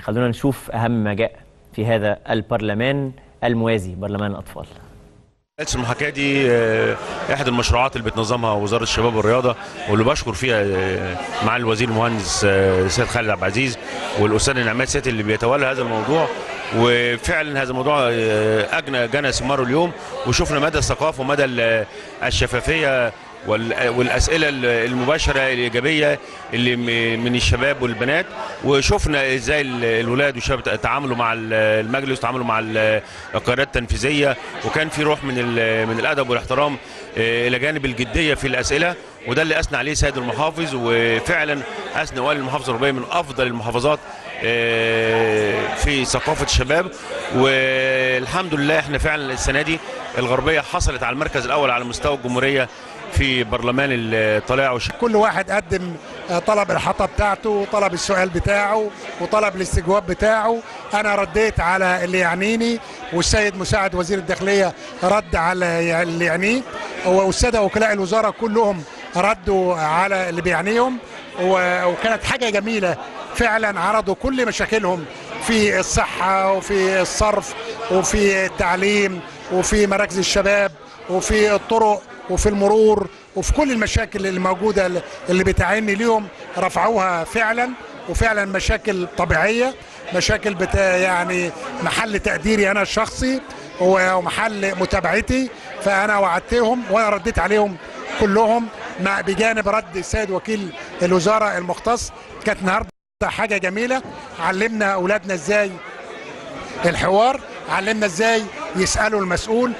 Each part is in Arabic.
خلونا نشوف أهم ما جاء في هذا البرلمان الموازي، برلمان الأطفال. جلسة المحاكاة دي احد المشروعات اللي بتنظمها وزارة الشباب والرياضة، واللي بشكر فيها مع الوزير المهندس سيد خالد عبد العزيز والاستاذ نعمات سيد اللي بيتولى هذا الموضوع. وفعلا هذا الموضوع جنى ثماره اليوم، وشفنا مدى الثقافة ومدى الشفافية والاسئله المباشره الايجابيه اللي من الشباب والبنات، وشفنا ازاي الولاد والشباب تعاملوا مع المجلس وتعاملوا مع القيادات التنفيذيه، وكان في روح من الادب والاحترام الى جانب الجديه في الاسئله، وده اللي اثنى عليه سيد المحافظ. وفعلا اثنى وقال المحافظه الغربيه من افضل المحافظات في ثقافه الشباب. والحمد لله احنا فعلا السنه دي الغربيه حصلت على المركز الاول على مستوى الجمهوريه في برلمان الطلائع. كل واحد قدم طلب الإحاطة بتاعته وطلب السؤال بتاعه وطلب الاستجواب بتاعه. أنا رديت على اللي يعنيني، والسيد مساعد وزير الداخلية رد على اللي يعنيه، والسادة وكلاء الوزارة كلهم ردوا على اللي بيعنيهم. وكانت حاجة جميلة فعلا، عرضوا كل مشاكلهم في الصحة وفي الصرف وفي التعليم وفي مراكز الشباب وفي الطرق وفي المرور وفي كل المشاكل اللي موجودة اللي بتعاني ليهم، رفعوها فعلا. وفعلا مشاكل طبيعية، مشاكل يعني محل تقديري أنا الشخصي ومحل متابعتي. فأنا وعدتهم وأنا رديت عليهم كلهم، بجانب رد السيد وكيل الوزارة المختص. كانت النهارده حاجة جميلة، علمنا أولادنا إزاي الحوار، علمنا ازاي يسالوا المسؤول،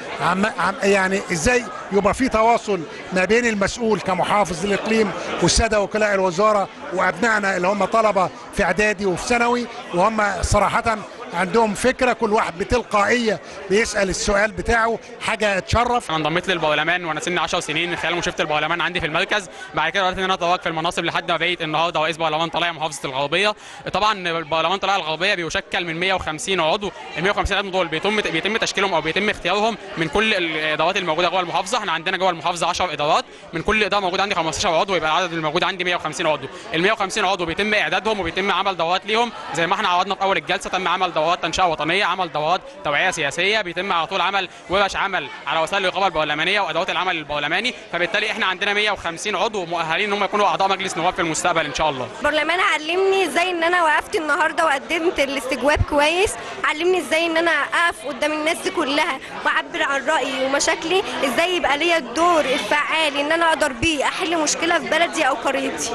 يعني ازاي يبقى في تواصل ما بين المسؤول كمحافظ للاقليم والساده وكلاء الوزاره وابنائنا اللي هم طلبه في اعدادي وفي ثانوي، وهم صراحه عندهم فكره، كل واحد بتلقائيه بيسال السؤال بتاعه. حاجه تشرف. انا انضميت للبرلمان وانا سني 10 سنين من خلال مشرفه البرلمان عندي في المركز. بعد كده قررت ان انا اتوج في المناصب لحد ما بقيت النهارده رئيس برلمان طلائع محافظه الغربيه. طبعا البرلمان طلائع الغربيه بيشكل من 150 عضو، ال 150 عضو دول بيتم تشكيلهم او بيتم اختيارهم من كل الادارات الموجوده جوه المحافظه. احنا عندنا جوه المحافظه 10 ادارات، من كل اداره موجود عندي 15 عضو، يبقى العدد الموجود عندي 150 عضو. ال 150 عضو بيتم اعدادهم وبيتم عمل دورات ليهم زي ما احنا عرضنا في اول الجلسه. تم عمل دورات تنشئه وطنيه، عمل دورات توعيه سياسيه، بيتم على طول عمل ورش عمل على وسائل الرقابه البرلمانيه وادوات العمل البرلماني. فبالتالي احنا عندنا 150 عضو مؤهلين ان هم يكونوا اعضاء مجلس نواب في المستقبل ان شاء الله. البرلمان علمني ازاي ان انا وقفت النهارده وقدمت الاستجواب كويس، علمني ازاي ان انا اقف قدام الناس دي كلها واعبر عن رايي ومشاكلي، ازاي يبقى ليا الدور الفعال ان انا اقدر بيه احل مشكله في بلدي او قريتي.